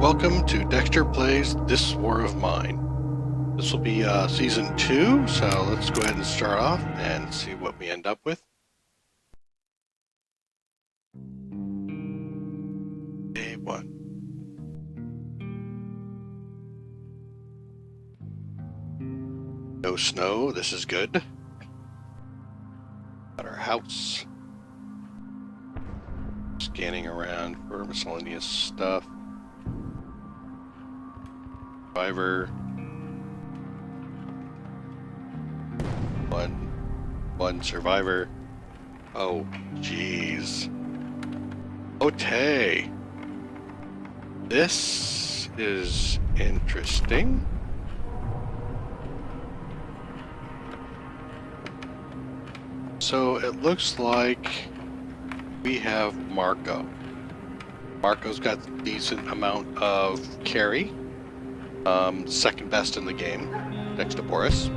Welcome to Dexter Plays This War of Mine. This will be Season 2, so let's go ahead and start off and see what we end up with. Day 1. No snow, this is good. Got our house. Scanning around for miscellaneous stuff. Survivor. One survivor. Oh, jeez. Okay. This is interesting. So it looks like we have Marko. Marko's got a decent amount of carry. Second best in the game, next to Boris.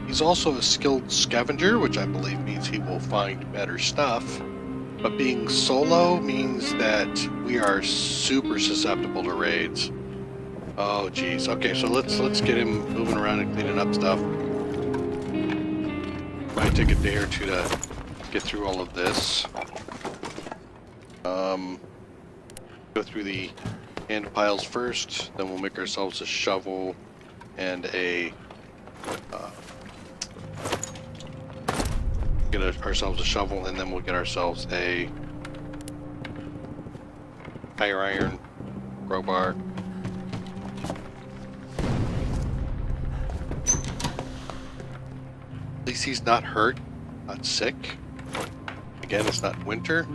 He's also a skilled scavenger, which I believe means he will find better stuff. But being solo means that we are super susceptible to raids. Oh geez. Okay, so let's get him moving around and cleaning up stuff. Might take a day or two to get through all of this. Go through the hand piles first, then we'll make ourselves a shovel and ourselves a shovel, and then we'll get ourselves a tire iron, crowbar. At least he's not hurt, not sick. Again, it's not winter.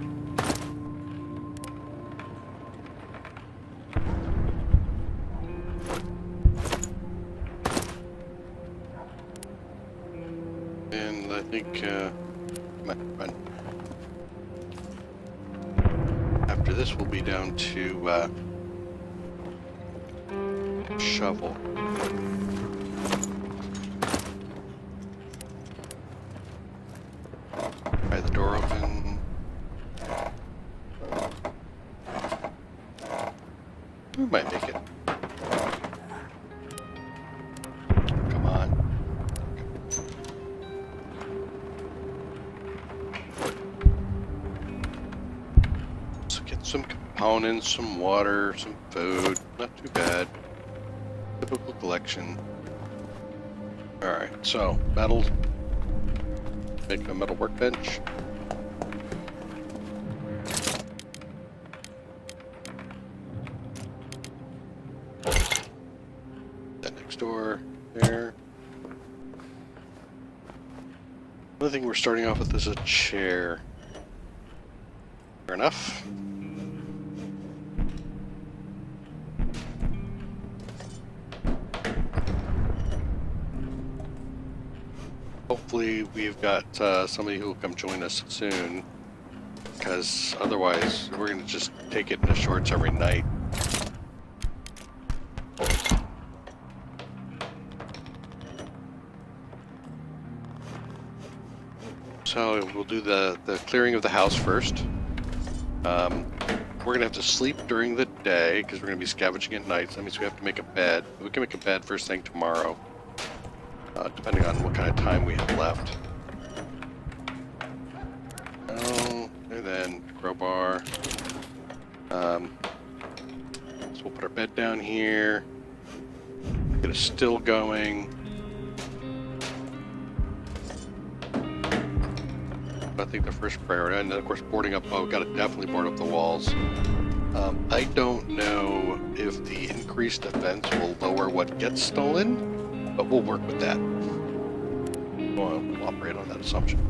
And I think, come on, run. After this, we'll be down to shovel. Pry the door open. We might make it. Come on. So get some components, some water, some food. Not too bad. Typical collection. Alright, so metal. Make a metal workbench. That next door there. Another thing we're starting off with is a chair. Fair enough. Hopefully we've got somebody who will come join us soon, because otherwise we're going to just take it in the shorts every night. So we'll do the clearing of the house first. We're going to have to sleep during the day because we're going to be scavenging at night, so that means we have to make a bed. We can make a bed first thing tomorrow. Depending on what kind of time we have left. Oh, and then crowbar. So we'll put our bed down here. Get a still going. I think the first priority, and then of course boarding up. Oh, got to definitely board up the walls. I don't know if the increased defense will lower what gets stolen, but we'll work with that. We'll operate on that assumption.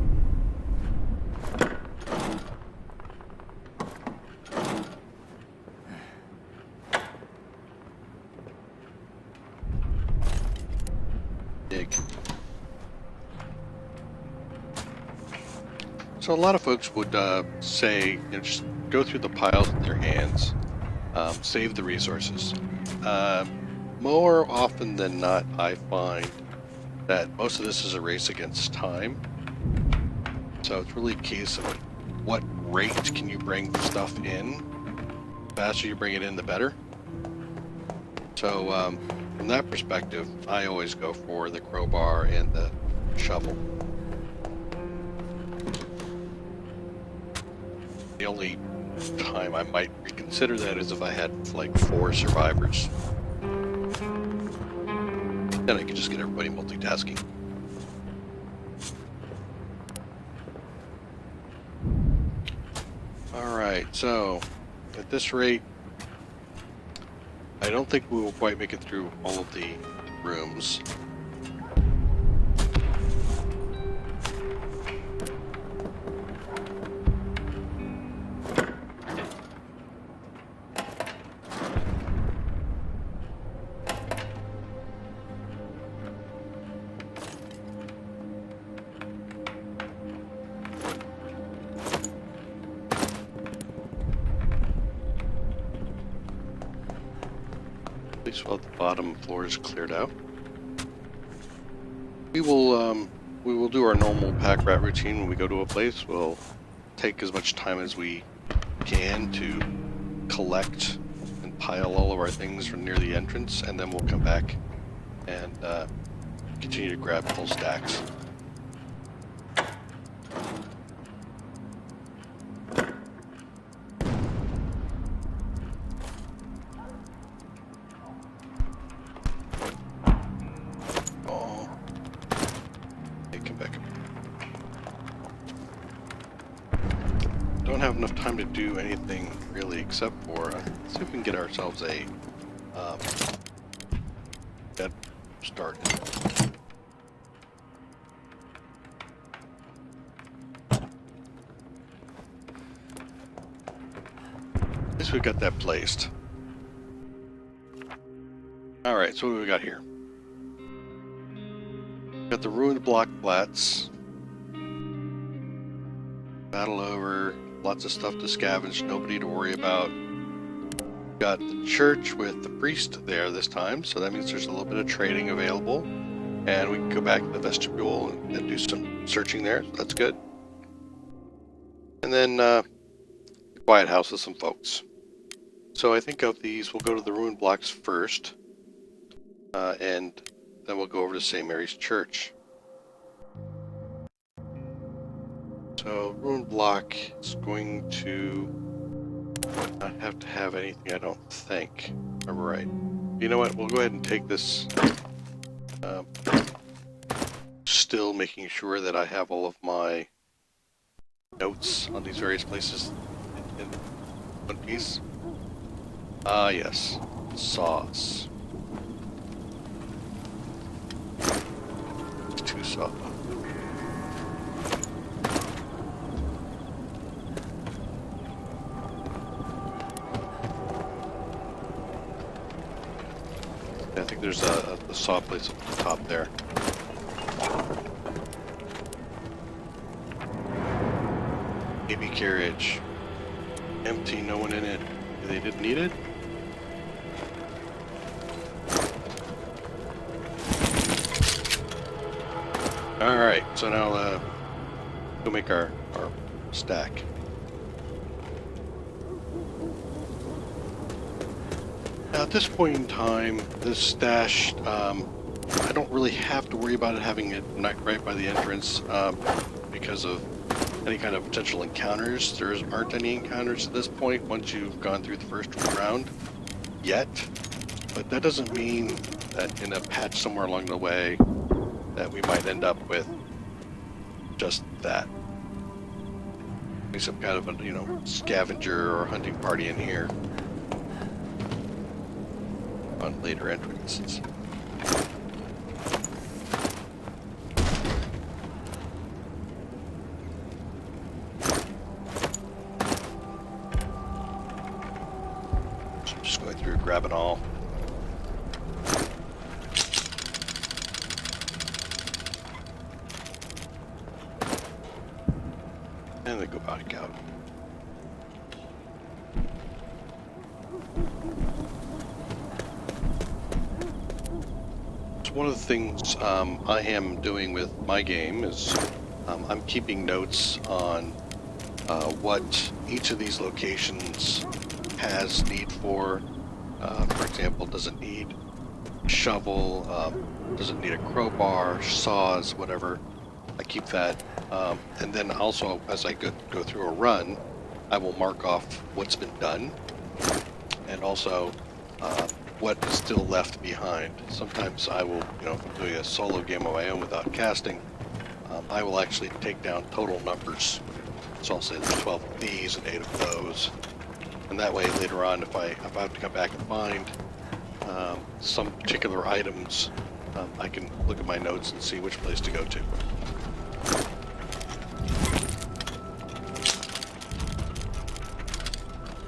Dig. So a lot of folks would say, you know, just go through the piles with your hands, save the resources. More often than not, I find that most of this is a race against time. So it's really a case of what rate can you bring stuff in. The faster you bring it in, the better. So from that perspective, I always go for the crowbar and the shovel. The only time I might reconsider that is if I had like 4 survivors. Then I could just get everybody multitasking. Alright, so at this rate, I don't think we will quite make it through all of the rooms. At least while the bottom floor is cleared out. We will do our normal pack rat routine when we go to a place. We'll take as much time as we can to collect and pile all of our things from near the entrance, and then we'll come back and continue to grab full stacks. Don't have enough time to do anything really except for see if we can get ourselves a bed started. At least we got that placed. Alright, so what do we got here? Got the ruined block flats. Battle over. Lots of stuff to scavenge, nobody to worry about. Got the church with the priest there this time, so that means there's a little bit of trading available. And we can go back to the vestibule and do some searching there, so that's good. And then the quiet house with some folks. So I think of these, we'll go to the ruined blocks first. And then we'll go over to St. Mary's Church. So, ruined block is going to not have to have anything, I don't think. Alright. You know what? We'll go ahead and take this. Still making sure that I have all of my notes on these various places in one piece. Ah, yes. Sauce. 2 sauce. I think there's a saw place up the top there. Baby carriage. Empty, no one in it. They didn't need it? Alright, so now go make our stack. Now at this point in time, this stash, I don't really have to worry about it having it right by the entrance because of any kind of potential encounters. There aren't any encounters at this point once you've gone through the first round yet, but that doesn't mean that in a patch somewhere along the way that we might end up with just that. Maybe some kind of a, you know, scavenger or hunting party in here on later entrances. Just going through, grabbing all. And then go back out. So one of the things I am doing with my game is I'm keeping notes on what each of these locations has need for example, doesn't need a shovel, doesn't need a crowbar, saws, whatever. I keep that. And then also, as I go through a run, I will mark off what's been done, and also what is still left behind. Sometimes I will, if I'm doing a solo game of my own without casting, I will actually take down total numbers. So I'll say there's 12 of these and 8 of those. And that way later on, if I have to come back and find some particular items, I can look at my notes and see which place to go to.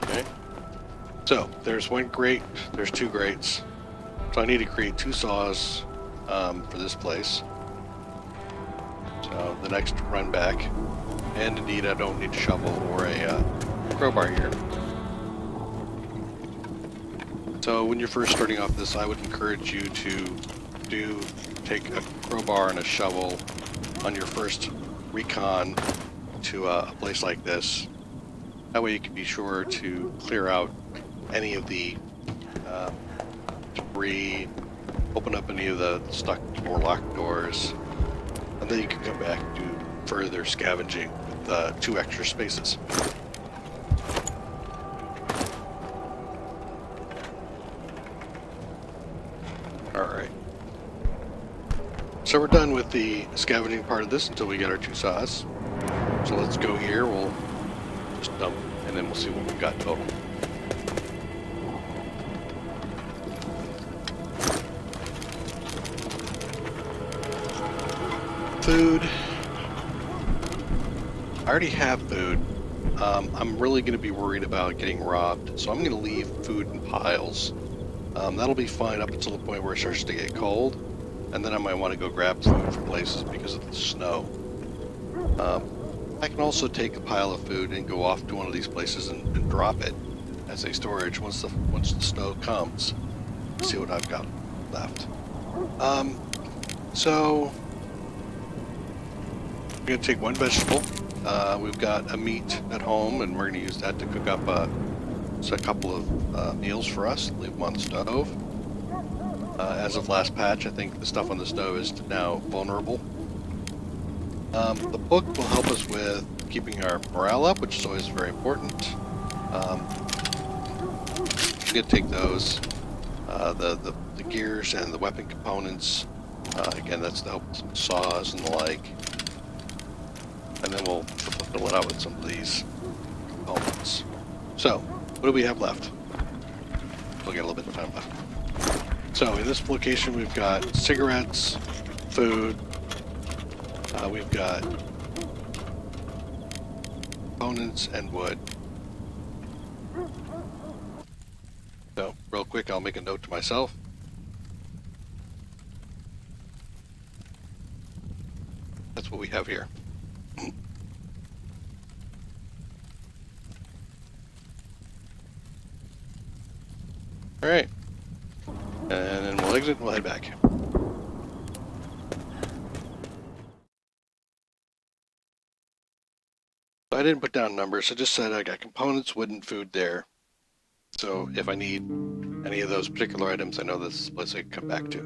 Okay. So there's one grate, there's 2 grates. So I need to create 2 saws for this place. So the next run back, and indeed I don't need a shovel or a crowbar here. So when you're first starting off this, I would encourage you to take a crowbar and a shovel on your first recon to a place like this. That way you can be sure to clear out any of the debris, open up any of the stuck or locked doors, and then you can come back and do further scavenging with 2 extra spaces. Alright. So we're done with the scavenging part of this until we get our 2 saws. So let's go here, we'll just dump, and then we'll see what we've got total. Food. I already have food. I'm really going to be worried about getting robbed, so I'm going to leave food in piles. That'll be fine up until the point where it starts to get cold, and then I might want to go grab food from places because of the snow. I can also take a pile of food and go off to one of these places and drop it as a storage once the snow comes. Let's see what I've got left. So I'm going to take 1 vegetable. We've got a meat at home, and we're going to use that to cook up a couple of meals for us. Leave them on the stove. As of last patch, I think the stuff on the stove is now vulnerable. The book will help us with keeping our morale up, which is always very important. I'm going to take those, the gears and the weapon components. Again, that's to help with some saws and the like. And then we'll fill it out with some of these components. So, what do we have left? We'll get a little bit of time left. So, in this location, we've got cigarettes, food, we've got components and wood. So, real quick, I'll make a note to myself. That's what we have here. Alright. And then we'll exit and we'll head back. So I didn't put down numbers, I just said I got components, wood, and food there. So if I need any of those particular items, I know this is a place I can come back to.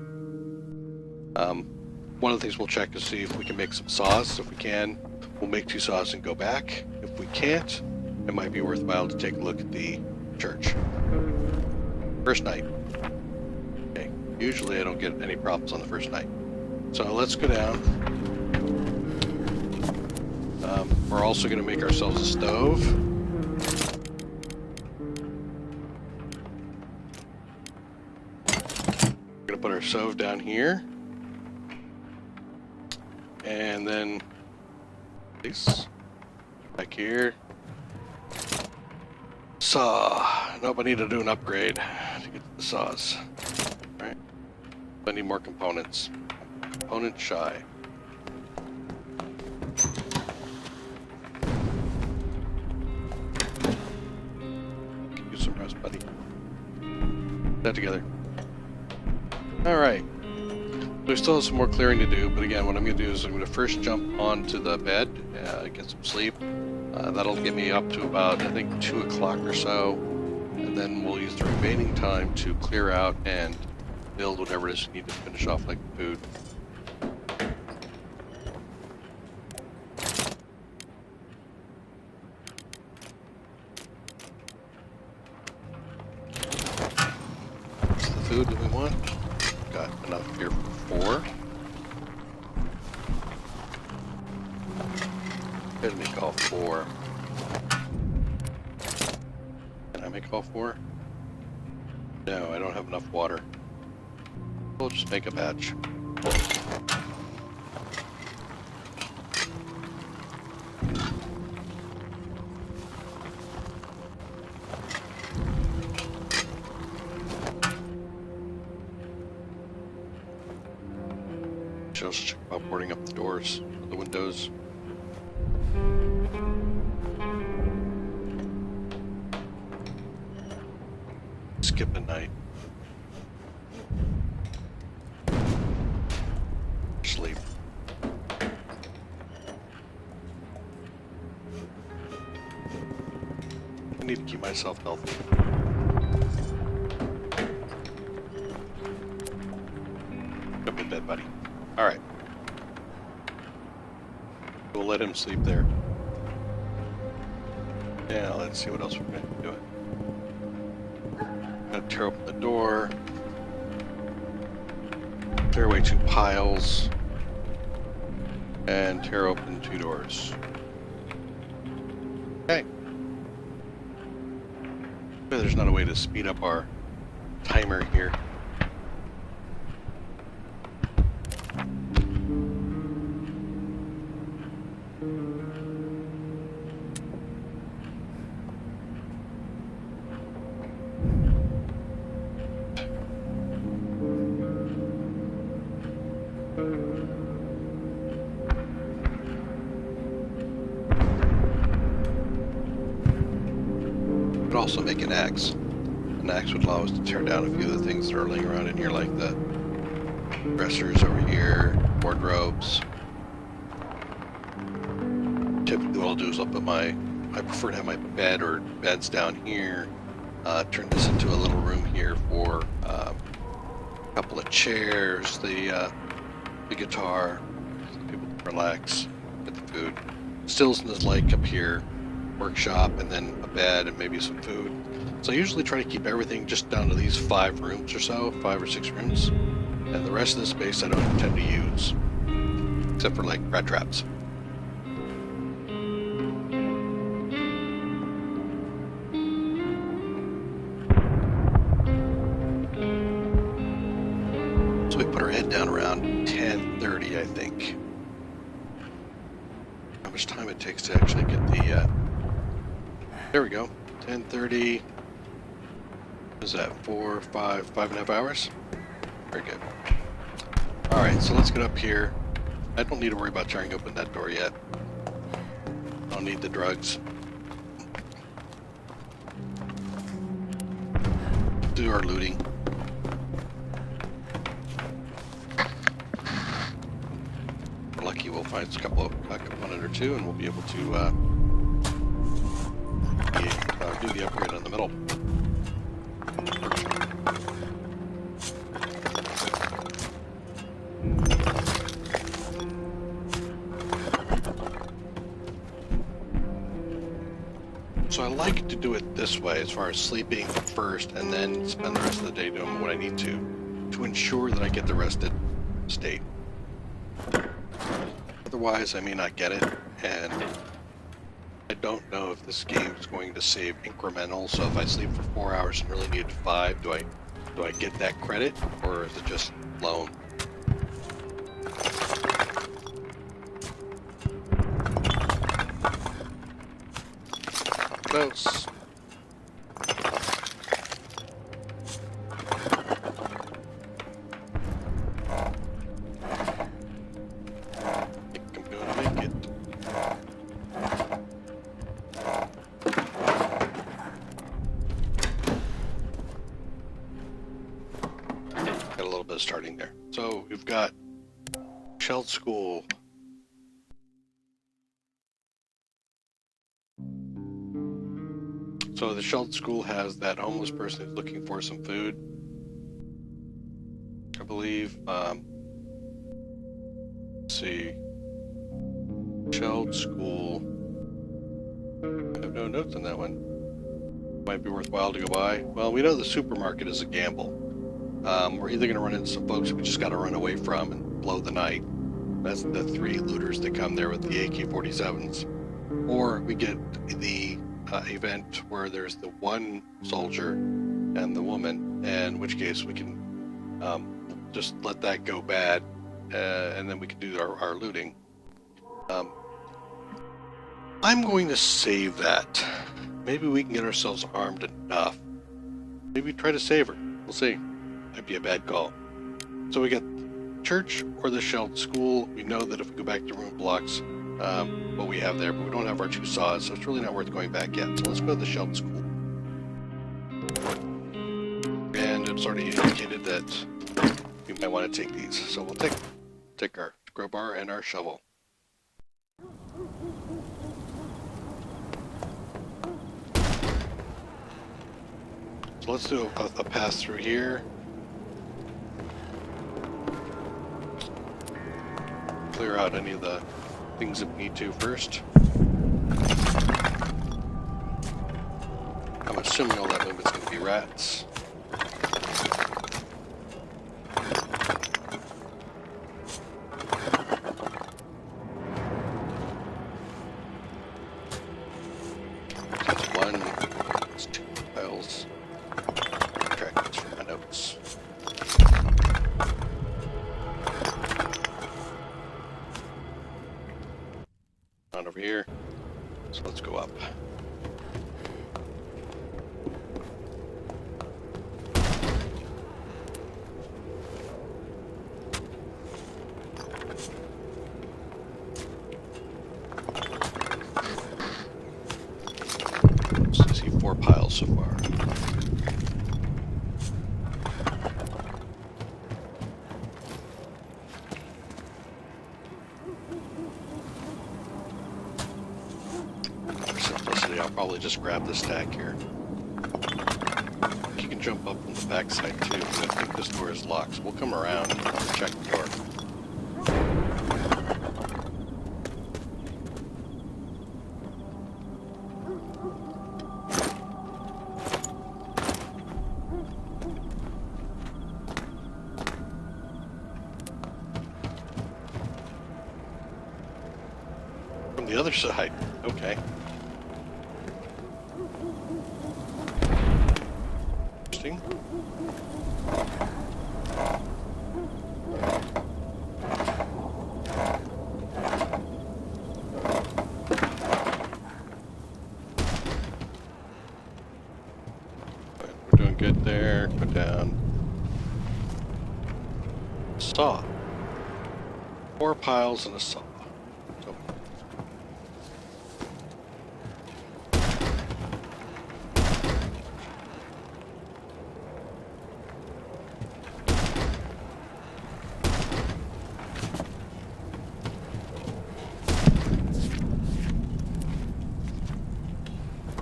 One of the things we'll check is see if we can make some saws. If we can, we'll make 2 saws and go back. If we can't, it might be worthwhile to take a look at the church. First night. Okay, usually I don't get any problems on the first night. So let's go down. We're also going to make ourselves a stove. We're going to put our stove down here. And then this back here. Saw. Nope, I need to do an upgrade to get the saws. Alright. I need more components. Component shy. Can use some rest, buddy. Put that together. Alright. We still have some more clearing to do, but again, what I'm going to do is I'm going to first jump onto the bed, get some sleep. That'll get me up to about, I think, 2 o'clock or so. And and then we'll use the remaining time to clear out and build whatever it is we need to finish off, like food. What's the food that we want? Got enough here for 4. Let me make all 4. Can I make all 4? No, I don't have enough water. We'll just make a batch. Just check about boarding up the doors, the windows. Skip a night. Sleep. I need to keep myself healthy. Go to bed, buddy. Alright. We'll let him sleep there. Yeah, let's see what else we're going to do. Gonna tear open the door. Tear away 2 piles. And tear open 2 doors. Okay. There's not a way to speed up our timer here. Also make an axe. An axe would allow us to tear down a few of the things that are laying around in here, like the dressers over here, wardrobes. Typically what I'll do is I'll put I prefer to have my bed or beds down here, turn this into a little room here for a couple of chairs, the guitar, so people can relax, get the food. Stills in this lake up here. Workshop, and then a bed and maybe some food. So I usually try to keep everything just down to these 5 rooms or so, 5 or 6 rooms, and the rest of the space I don't intend to use, except for like rat traps. So we put our head down around 10:30, I think. How much time it takes to actually get the there we go. 10:30. What is that? 4, 5, 5.5 hours? Very good. Alright, so let's get up here. I don't need to worry about tearing open that door yet. I don't need the drugs. Do our looting. If we're lucky, we'll find a component or 2, and we'll be able to do the upgrade in the middle. So I like to do it this way, as far as sleeping first and then spend the rest of the day doing what I need to ensure that I get the rested state. Otherwise, I may not get it, and I don't know if this game is going to save incremental, so if I sleep for 4 hours and really need 5, do I get that credit, or is it just loan? Close. Starting there. So we've got Shelled School. So So the Shelled School has that homeless person who's looking for some food, I believe. Let's see. Shelled School. I have no notes on that one. Might be worthwhile to go by. Well, we know the supermarket is a gamble. We're either going to run into some folks we just got to run away from and blow the night. That's the 3 looters that come there with the AK-47s. Or we get the event where there's the 1 soldier and the woman, in which case we can just let that go bad, and then we can do our looting. I'm going to save that. Maybe we can get ourselves armed enough. Maybe try to save her. We'll see. Might be a bad call. So we got church or the Shelled School. We know that if we go back to room blocks, what we have there, but we don't have our 2 saws, so it's really not worth going back yet. So let's go to the Shelled School. And it's already indicated that we might want to take these. So we'll take our crowbar and our shovel. So let's do a pass through here. Clear out any of the things that we need to first. I'm assuming all that movement's going to be rats. That's 1. That's 2 piles. Track this from my notes. On over here. So let's go up. So I see 4 piles so far. I'll probably just grab the stack here. You can jump up on the backside too, but I think this door is locked, so we'll come around and check the door. From the other side, okay. We're doing good there. Go down. Saw. 4 piles and a saw. So.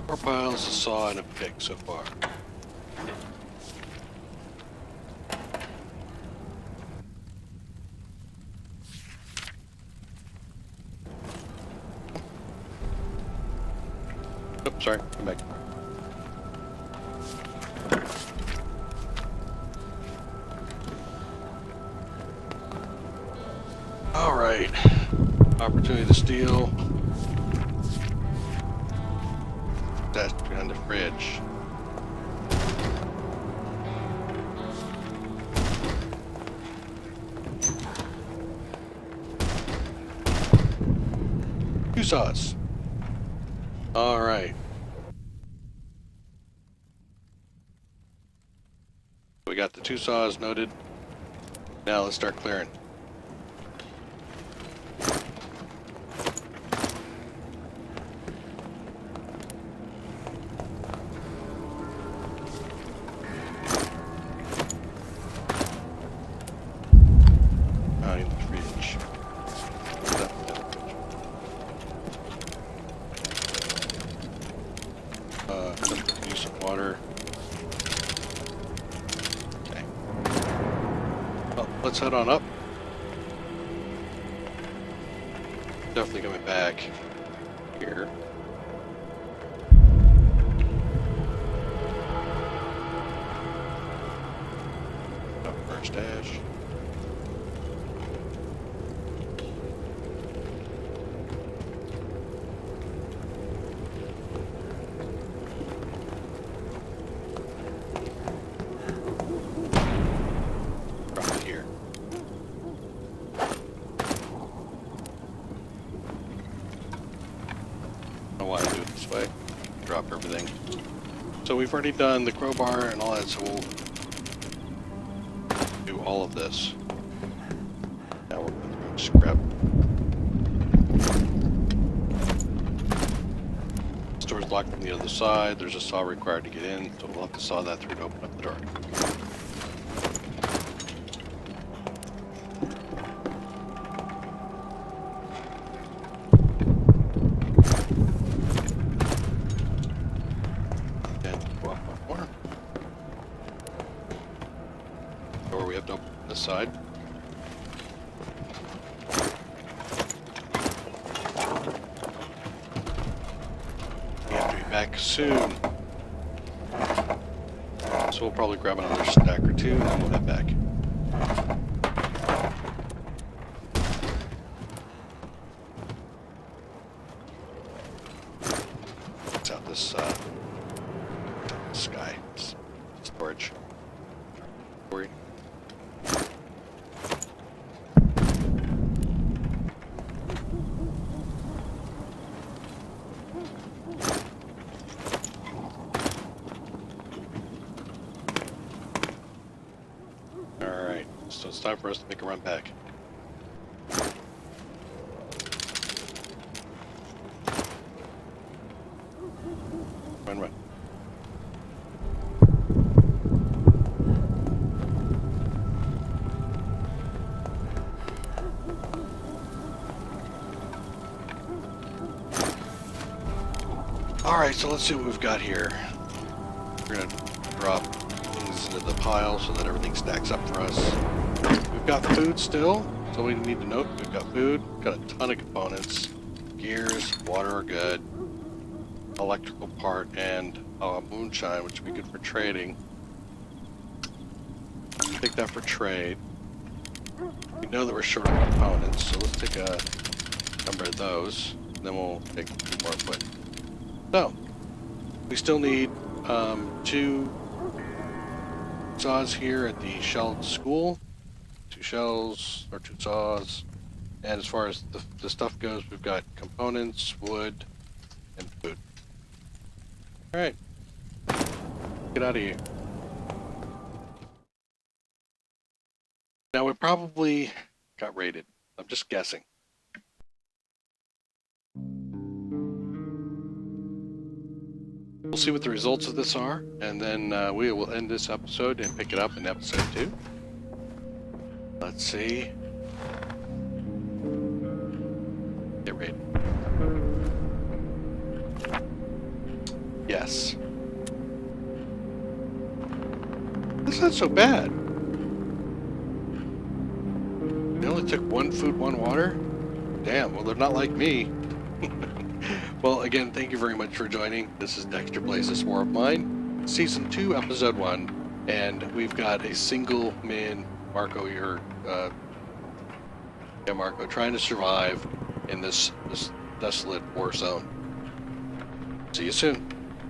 4 piles, a saw, and a pick so far. Oh, sorry, come back. All right, opportunity to steal. That's behind the fridge. Two saws. All right. We got the 2 saws noted. Now let's start clearing. In the fridge. let's head on up. Definitely coming back here. Up first dash. So we've already done the crowbar and all that, so we'll do all of this. Now we're going to scrap. The door's locked from the other side. There's a saw required to get in, so we'll have to saw that through to open up the door. Side. We have to be back soon. So we'll probably grab another stack or two and then we'll head back. Check out this sky. Storage. So it's time for us to make a run back. Run. Alright, so let's see what we've got here. We're going to drop things into the pile so that everything stacks up for us. We've got food still, so we need to note we've got food, got a ton of components, gears, water are good, electrical part, and moonshine, which would be good for trading. Take that for trade. We know that we're short on components, so let's take a number of those, and then we'll take a few more foot. So, we still need 2 saws here at the shelled school. 2 shells or 2 saws, and as far as the stuff goes, we've got components, wood, and food. All right, get out of here. Now we probably got raided. I'm just guessing. We'll see what the results of this are, and then we will end this episode and pick it up in episode 2. Let's see. Get raided. Yes. That's not so bad. They only took 1 food, 1 water? Damn, well they're not like me. Well, again, thank you very much for joining. This is Dexter Plays This War of Mine, Season 2, Episode 1, and we've got a single man Marko here, Marko, trying to survive in this desolate war zone. See you soon.